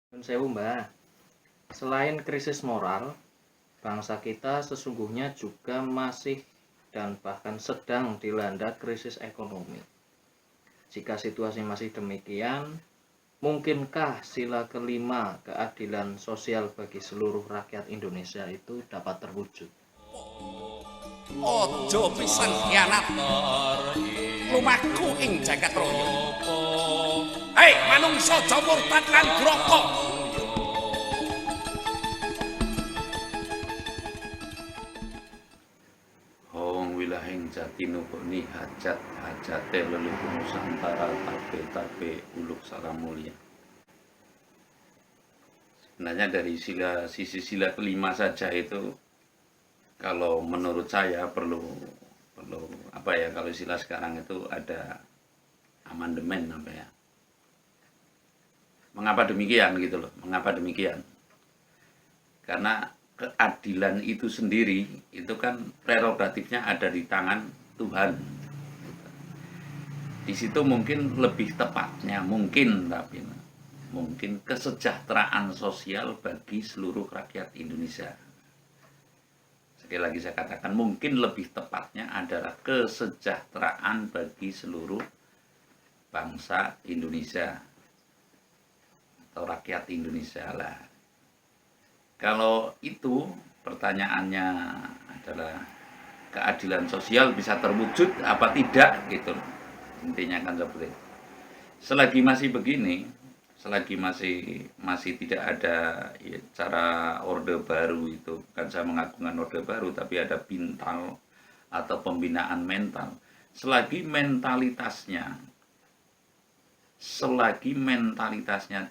Nun sewu Mbah, selain krisis moral, bangsa kita sesungguhnya juga masih dan bahkan sedang dilanda krisis ekonomi. Jika situasi masih demikian, mungkinkah sila kelima keadilan sosial bagi seluruh rakyat Indonesia itu dapat terwujud? Aja pisan khianat lumaku ing jagat raya. Hei manungsa aja murtad lan groko. Hong wilahing Jatinugoni hajate leluhur Nusantara tabe uluk salam mulia. Sebenarnya dari sisi sila kelima saja itu, kalau menurut saya perlu apa ya, kalau sila sekarang itu ada amandemen apa ya. Mengapa demikian gitu loh? Mengapa demikian? Karena keadilan itu sendiri itu kan prerogatifnya ada di tangan Tuhan. Di situ mungkin lebih tepatnya mungkin kesejahteraan sosial bagi seluruh rakyat Indonesia. Sekali lagi saya katakan, mungkin lebih tepatnya adalah kesejahteraan bagi seluruh bangsa Indonesia atau rakyat Indonesia lah. Kalau itu pertanyaannya adalah keadilan sosial bisa terwujud apa tidak gitu. Intinya kan seperti itu. Selagi masih begini, selagi masih tidak ada ya, cara orde baru itu, kan saya mengagungkan orde baru, tapi ada bintal atau pembinaan mental. Selagi mentalitasnya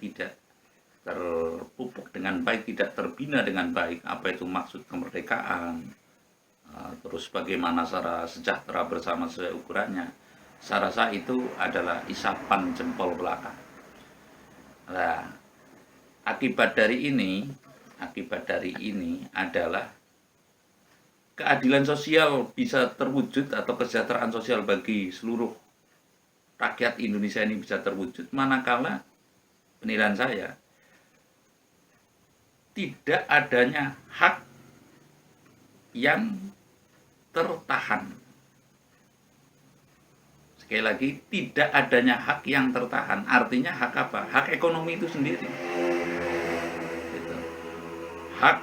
tidak terpupuk dengan baik, tidak terbina dengan baik, apa itu maksud kemerdekaan, terus bagaimana cara sejahtera bersama sesuai ukurannya, saya rasa itu adalah isapan jempol belaka. Nah, akibat dari ini adalah keadilan sosial bisa terwujud atau kesejahteraan sosial bagi seluruh rakyat Indonesia ini bisa terwujud manakala penilaian saya tidak adanya hak yang tertahan. Sekali lagi, tidak adanya hak yang tertahan. Artinya hak apa? Hak ekonomi itu sendiri. Gitu. Hak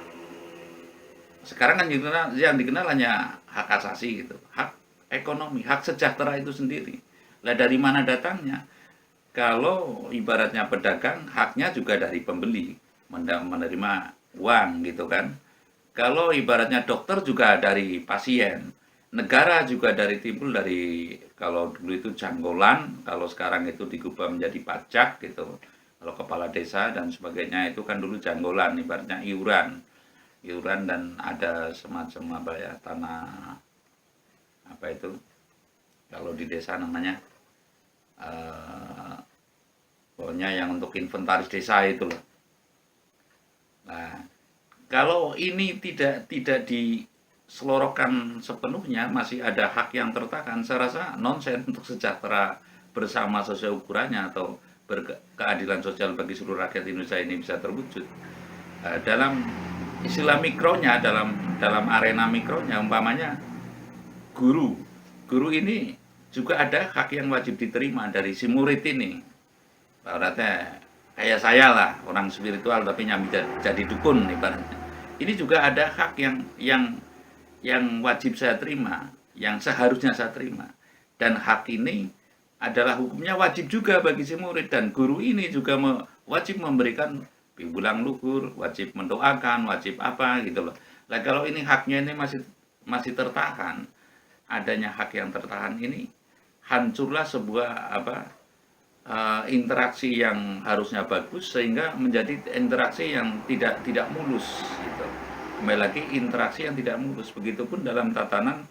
sekarang kan yang dikenal hanya hak asasi gitu. Hak ekonomi, hak sejahtera itu sendiri. Lah dari mana datangnya? Kalau ibaratnya pedagang, haknya juga dari pembeli, menerima uang gitu kan. Kalau ibaratnya dokter juga dari pasien, negara juga dari timbul dari, kalau dulu itu janggolan, kalau sekarang itu digubah menjadi pajak gitu. Kalau kepala desa dan sebagainya itu kan dulu janggolan, ibaratnya iuran dan ada semacam apa ya, tanah apa itu, kalau di desa namanya pokoknya yang untuk inventaris desa itu loh. Nah, kalau ini tidak diselorokan sepenuhnya, masih ada hak yang tertahan, saya rasa nonsen untuk sejahtera bersama sesuai ukurannya atau keadilan sosial bagi seluruh rakyat Indonesia ini bisa terwujud. Dalam istilah mikronya, dalam arena mikronya, umpamanya guru ini juga ada hak yang wajib diterima dari si murid ini. Ibaratnya kayak saya lah, orang spiritual tapi nyambi jadi dukun ibaratnya. Ini juga ada hak yang wajib saya terima, yang seharusnya saya terima. Dan hak ini adalah hukumnya wajib juga bagi si murid, dan guru ini juga wajib memberikan bimbingan luhur, wajib mendoakan, wajib apa gitu loh. Nah, kalau ini haknya ini masih tertahan, adanya hak yang tertahan ini, hancurlah sebuah interaksi yang harusnya bagus, sehingga menjadi interaksi yang tidak mulus gitu. Kembali lagi, interaksi yang tidak mulus. Begitupun dalam tatanan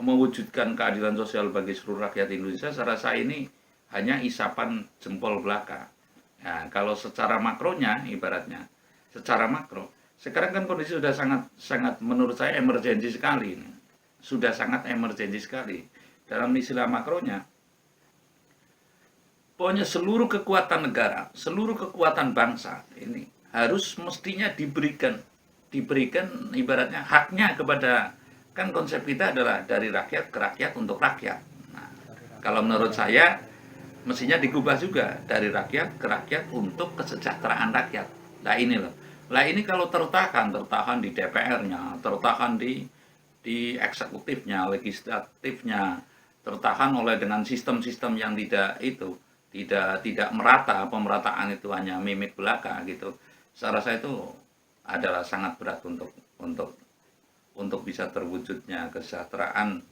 mewujudkan keadilan sosial bagi seluruh rakyat Indonesia, saya rasa ini hanya isapan jempol belaka. Nah, kalau secara makronya, ibaratnya secara makro, sekarang kan kondisi sudah sangat menurut saya emergensi sekali ini. Sudah sangat emergensi sekali. Dalam istilah makronya, Pokoknya seluruh kekuatan negara, seluruh kekuatan bangsa ini harus mestinya diberikan ibaratnya haknya kepada, kan konsep kita adalah dari rakyat ke rakyat untuk rakyat. Nah, kalau menurut saya mestinya digubah juga dari rakyat ke rakyat untuk kesejahteraan rakyat. Nah ini loh. Nah ini kalau tertahan di DPR-nya, tertahan di eksekutifnya, legislatifnya, tertahan oleh dengan sistem-sistem yang tidak merata, pemerataan itu hanya mimik belaka gitu. Saya rasa itu adalah sangat berat untuk bisa terwujudnya kesejahteraan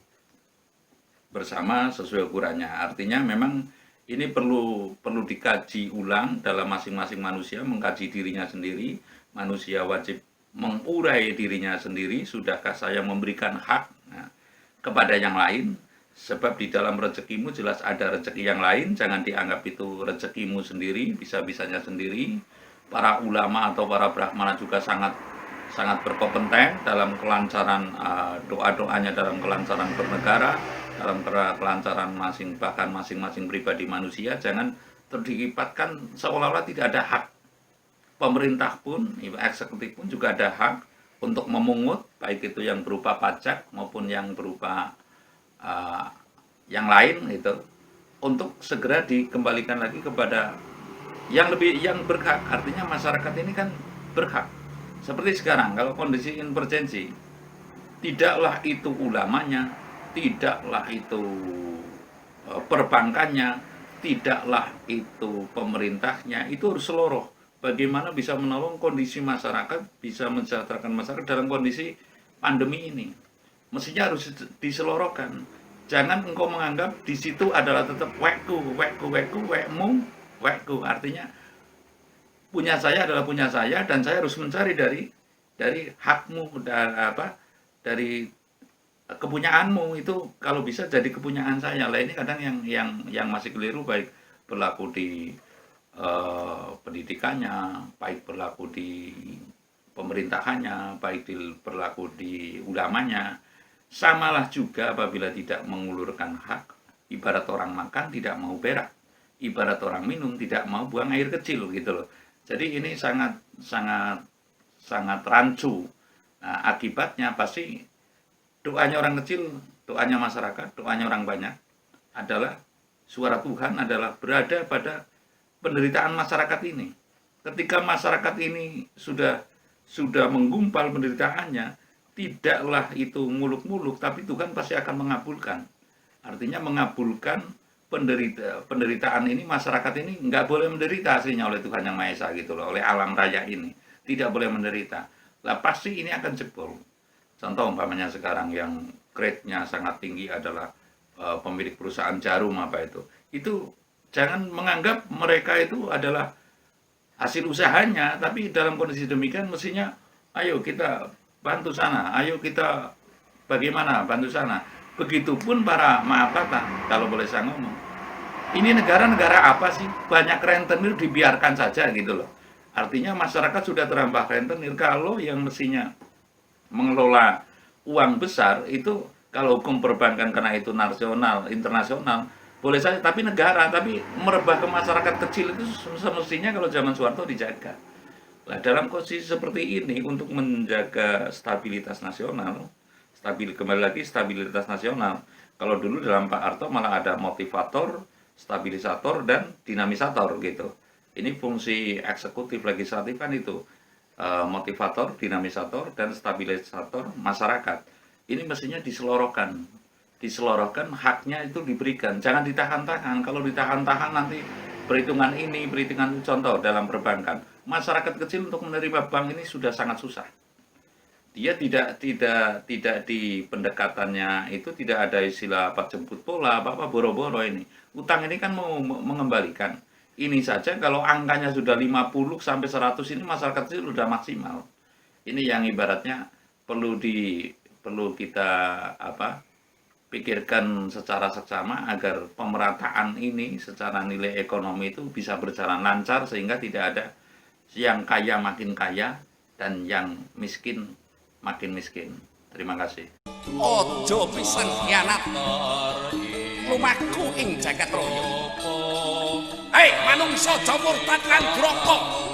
bersama sesuai ukurannya. Artinya memang ini perlu dikaji ulang dalam masing-masing manusia, mengkaji dirinya sendiri. Manusia wajib mengurai dirinya sendiri, sudahkah saya memberikan hak kepada yang lain? Sebab di dalam rezekimu jelas ada rezeki yang lain, jangan dianggap itu rezekimu sendiri, bisa-bisanya sendiri. Para ulama atau para brahmana juga sangat berkompeten dalam kelancaran doa-doanya, dalam kelancaran bernegara, dalam kelancaran masing-masing pribadi manusia. Jangan terdikipatkan seolah-olah tidak ada hak. Pemerintah pun, eksekutif pun juga ada hak untuk memungut, baik itu yang berupa pajak maupun yang berupa yang lain gitu, untuk segera dikembalikan lagi kepada yang berhak. Artinya masyarakat ini kan berhak. Seperti sekarang kalau kondisi emergensi, tidaklah itu ulamanya, tidaklah itu perbankannya, tidaklah itu pemerintahnya, itu harus seluruh. Bagaimana bisa menolong kondisi masyarakat, bisa mensejahterakan masyarakat dalam kondisi pandemi ini. Mestinya harus diselorokan. Jangan engkau menganggap di situ adalah tetap wekku, wekmu. Artinya punya saya adalah punya saya, dan saya harus mencari dari hakmu, dari kepunyaanmu itu kalau bisa jadi kepunyaan saya. Lah ini kadang yang masih keliru, baik berlaku di pendidikannya, baik berlaku di pemerintahannya, baik berlaku di ulamanya. Samalah juga apabila tidak mengulurkan hak, ibarat orang makan tidak mau berak, ibarat orang minum tidak mau buang air kecil gitu loh. Jadi ini sangat rancu. Nah, akibatnya pasti doanya orang kecil, doanya masyarakat, doanya orang banyak adalah suara Tuhan adalah berada pada penderitaan masyarakat ini. Ketika masyarakat ini sudah menggumpal penderitaannya, tidaklah itu muluk-muluk, tapi Tuhan pasti akan mengabulkan. Artinya mengabulkan penderitaan ini, masyarakat ini nggak boleh menderita aslinya oleh Tuhan Yang Maha Esa gitu loh, oleh alam raya ini. Tidak boleh menderita. Lah pasti ini akan jebol. Contoh umpamanya sekarang yang grade-nya sangat tinggi adalah pemilik perusahaan jarum apa itu. Itu jangan menganggap mereka itu adalah hasil usahanya, tapi dalam kondisi demikian mestinya ayo kita bantu sana, ayo kita bagaimana bantu sana. Begitupun para, maaf kata, kalau boleh saya ngomong, ini negara-negara apa sih? Banyak rentenir dibiarkan saja gitu loh. Artinya masyarakat sudah terampah rentenir. Kalau yang mestinya mengelola uang besar itu, kalau hukum perbankan karena itu nasional, internasional, boleh saja, tapi negara, tapi merebah ke masyarakat kecil itu semestinya kalau zaman Soeharto dijaga. Nah, dalam posisi seperti ini untuk menjaga stabilitas nasional, kembali lagi stabilitas nasional. Kalau dulu dalam Pak Harto malah ada motivator, stabilisator, dan dinamisator gitu. Ini fungsi eksekutif legislatif kan itu, motivator, dinamisator, dan stabilisator masyarakat. Ini mestinya diselorokan, haknya itu diberikan, jangan ditahan-tahan. Kalau ditahan-tahan nanti perhitungan ini, perhitungan itu. Contoh dalam perbankan, masyarakat kecil untuk menerima bank ini sudah sangat susah. Dia tidak di pendekatannya itu tidak ada istilah apa jemput bola, apa boro-boro ini. Utang ini kan mau mengembalikan. Ini saja kalau angkanya sudah 50 sampai 100 ini masyarakat kecil sudah maksimal. Ini yang ibaratnya perlu kita pikirkan secara seksama agar pemerataan ini secara nilai ekonomi itu bisa berjalan lancar sehingga tidak ada yang kaya makin kaya dan yang miskin makin miskin. Terima kasih. Ojo pisan khianat lumaku ing jagat raya. Hei manungsa aja murtad lan groko.